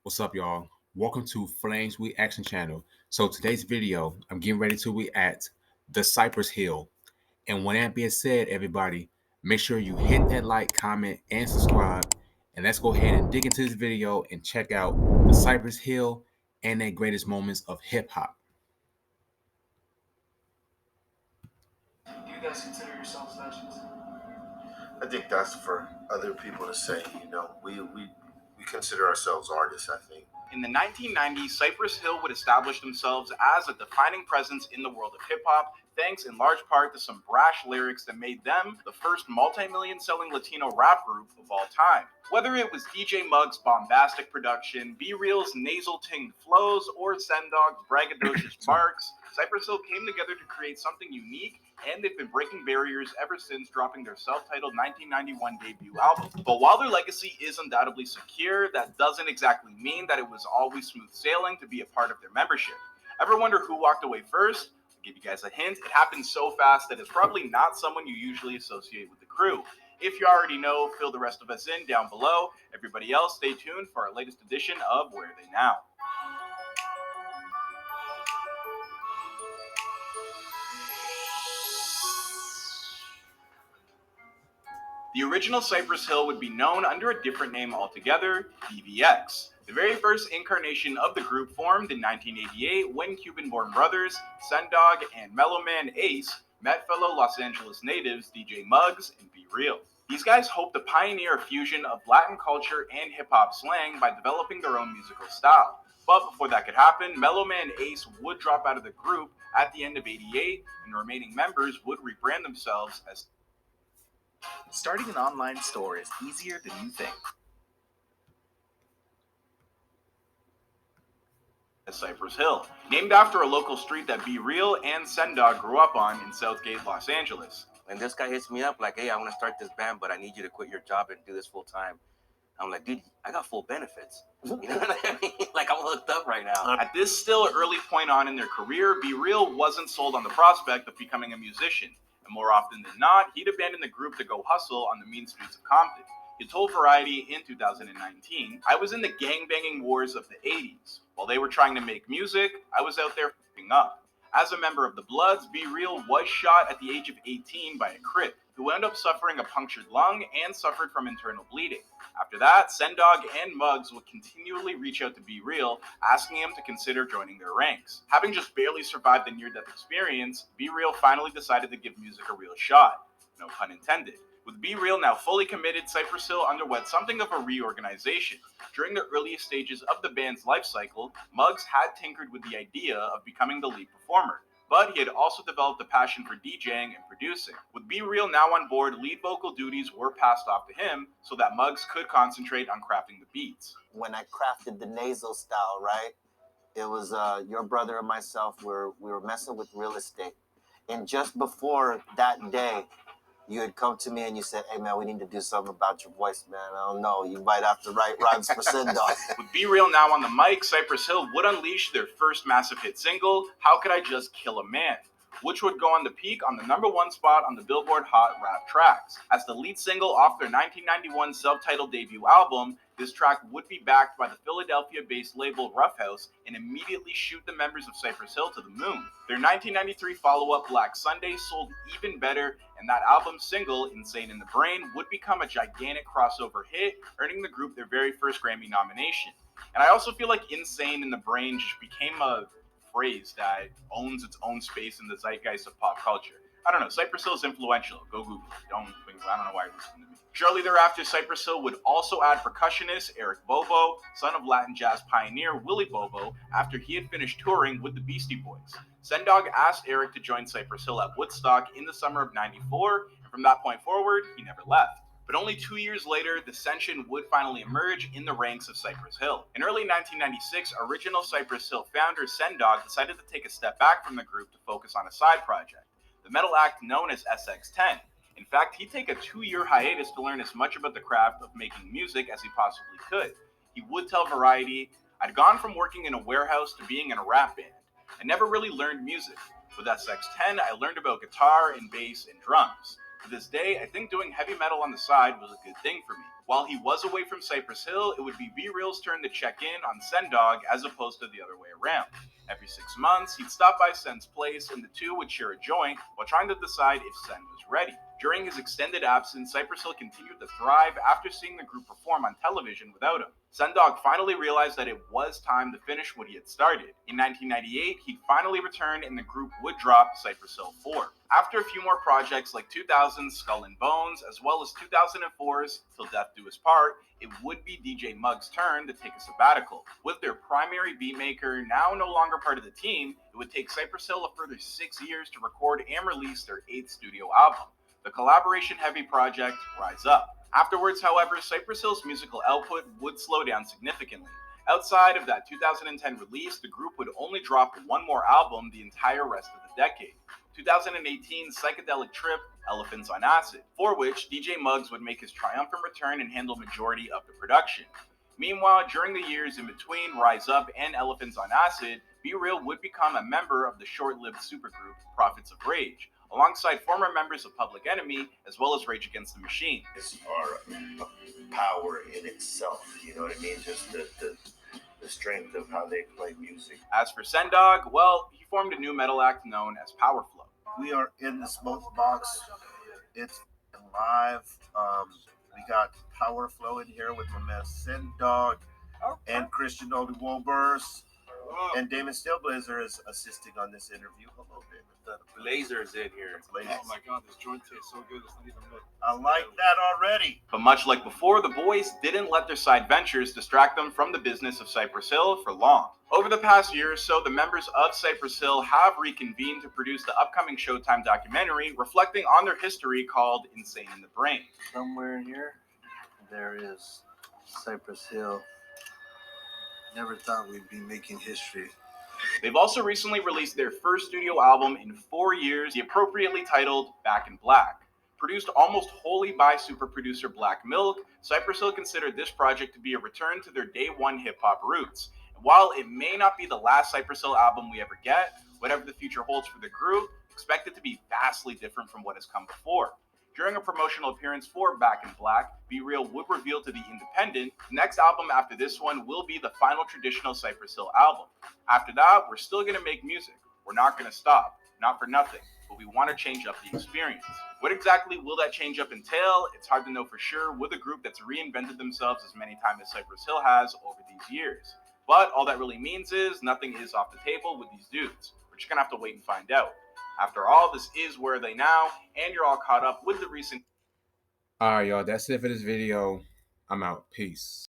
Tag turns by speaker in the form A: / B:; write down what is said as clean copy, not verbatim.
A: What's up, y'all? Welcome to Flames Reaction Channel. So today's video, I'm getting ready to react the Cypress Hill. And when that being said, everybody, make sure you hit that like, comment, and subscribe. And let's go ahead and dig into this video and check out the Cypress Hill and their greatest moments of hip hop.
B: Do you guys consider yourselves legends?
C: I think that's for other people to say. We consider ourselves artists. I think.
D: In the 1990s, Cypress Hill would establish themselves as a defining presence in the world of hip hop, thanks in large part to some brash lyrics that made them the first multi-million selling Latino rap group of all time. Whether it was DJ Muggs' bombastic production, B Real's nasal tinged flows, or Sendog's braggadocious marks, Cypress Hill came together to create something unique, and they've been breaking barriers ever since dropping their self-titled 1991 debut album. But while their legacy is undoubtedly secure, that doesn't exactly mean that it was always smooth sailing to be a part of their membership. Ever wonder who walked away first? I'll give you guys a hint. It happened so fast that it's probably not someone you usually associate with the crew. If you already know, fill the rest of us in down below. Everybody else, stay tuned for our latest edition of Where Are They Now? The original Cypress Hill would be known under a different name altogether, DVX. The very first incarnation of the group formed in 1988 when Cuban-born brothers Sendog and Mellow Man Ace met fellow Los Angeles natives DJ Muggs and B Real. These guys hoped to pioneer a fusion of Latin culture and hip-hop slang by developing their own musical style. But before that could happen, Mellow Man Ace would drop out of the group at the end of '88, and the remaining members would rebrand themselves as
B: Starting an online store is easier than you think.
D: Cypress Hill, named after a local street that B Real and Sendog grew up on in Southgate, Los Angeles.
E: And this guy hits me up like, hey, I want to start this band, but I need you to quit your job and do this full time. I'm like, dude, I got full benefits. You know what I mean? Like, I'm hooked up right now.
D: At this still early point on in their career, B Real wasn't sold on the prospect of becoming a musician. And more often than not, he'd abandon the group to go hustle on the mean streets of Compton. He told Variety in 2019, I was in the gangbanging wars of the 80s. While they were trying to make music, I was out there f***ing up. As a member of the Bloods, B Real was shot at the age of 18 by a Crip, who wound up suffering a punctured lung and suffered from internal bleeding. After that, Sendog and Muggs would continually reach out to B Real, asking him to consider joining their ranks. Having just barely survived the near-death experience, B Real finally decided to give music a real shot. No pun intended. With B Real now fully committed, Cypress Hill underwent something of a reorganization. During the earliest stages of the band's life cycle, Muggs had tinkered with the idea of becoming the lead performer, but he had also developed a passion for DJing and producing. With B Real now on board, lead vocal duties were passed off to him so that Muggs could concentrate on crafting the beats.
F: When I crafted the nasal style, right, it was your brother and myself, we were messing with real estate. And just before that day, you had come to me and you said, hey man, we need to do something about your voice, man. I don't know, you might have to write rhymes for Sendog.
D: With B Real now on the mic, Cypress Hill would unleash their first massive hit single, How Could I Just Kill a Man?, which would go on the peak on the #1 spot on the Billboard Hot Rap Tracks. As the lead single off their 1991 self-titled debut album, this track would be backed by the Philadelphia-based label Rough House and immediately shoot the members of Cypress Hill to the moon. Their 1993 follow-up Black Sunday sold even better, and that album single, Insane in the Brain, would become a gigantic crossover hit, earning the group their very first Grammy nomination. And I also feel like Insane in the Brain just became a phrase that owns its own space in the zeitgeist of pop culture. I don't know, Cypress Hill is influential. Go Google it. I don't know why you're listening to me. Shortly thereafter, Cypress Hill would also add percussionist Eric Bobo, son of Latin jazz pioneer Willie Bobo, after he had finished touring with the Beastie Boys. Sendog asked Eric to join Cypress Hill at Woodstock in the summer of '94, and from that point forward, he never left. But only 2 years later, dissension would finally emerge in the ranks of Cypress Hill. In early 1996, original Cypress Hill founder Sendog decided to take a step back from the group to focus on a side project, the metal act known as SX10. In fact, he'd take a 2-year hiatus to learn as much about the craft of making music as he possibly could. He would tell Variety, I'd gone from working in a warehouse to being in a rap band. I never really learned music. With SX10, I learned about guitar and bass and drums. To this day, I think doing heavy metal on the side was a good thing for me. While he was away from Cypress Hill, it would be B-Real's turn to check in on Sendog as opposed to the other way around. Every 6 months, he'd stop by Sen's place and the two would share a joint while trying to decide if Sen was ready. During his extended absence, Cypress Hill continued to thrive after seeing the group perform on television without him. Sendog finally realized that it was time to finish what he had started. In 1998, he'd finally return and the group would drop Cypress Hill 4. After a few more projects like 2000's Skull and Bones, as well as 2004's Till Death Do Us Part, it would be DJ Muggs' turn to take a sabbatical. With their primary beatmaker now no longer part of the team, it would take Cypress Hill a further 6 years to record and release their 8th studio album, the collaboration-heavy project Rise Up. Afterwards, however, Cypress Hill's musical output would slow down significantly. Outside of that 2010 release, the group would only drop one more album the entire rest of the decade, 2018's psychedelic trip, Elephants on Acid, for which DJ Muggs would make his triumphant return and handle majority of the production. Meanwhile, during the years in between Rise Up and Elephants on Acid, B-Real would become a member of the short-lived supergroup Prophets of Rage, alongside former members of Public Enemy, as well as Rage Against the Machine.
C: Are a power in itself, you know what I mean? Just the strength of how they play music.
D: As for Sendog, well, he formed a new metal act known as Powerflow.
C: We are in the smoke box. It's live. We got Power Flow in here with my man Sendog and Christian Oluwobers. And Damon Steelblazer is assisting on this interview. Hello, Damon.
E: The Blazer's in here.
C: Blazers.
G: Oh my god, this joint tastes so good. It's not even good.
C: I like that already.
D: But much like before, the boys didn't let their side ventures distract them from the business of Cypress Hill for long. Over the past year or so, the members of Cypress Hill have reconvened to produce the upcoming Showtime documentary reflecting on their history called Insane in the Brain.
F: Somewhere in here, there is Cypress Hill.
G: Never thought we'd be making history.
D: They've also recently released their first studio album in 4 years, the appropriately titled Back in Black. Produced almost wholly by super producer Black Milk, Cypress Hill considered this project to be a return to their day one hip-hop roots. And while it may not be the last Cypress Hill album we ever get, whatever the future holds for the group, expect it to be vastly different from what has come before. During a promotional appearance for Back in Black, B-Real would reveal to The Independent, the next album after this one will be the final traditional Cypress Hill album. After that, we're still going to make music. We're not going to stop. Not for nothing. But we want to change up the experience. What exactly will that change up entail? It's hard to know for sure with a group that's reinvented themselves as many times as Cypress Hill has over these years. But all that really means is nothing is off the table with these dudes. We're just going to have to wait and find out. After all, this is Where Are They Now, and you're all caught up with the recent...
A: All right, y'all. That's it for this video. I'm out. Peace.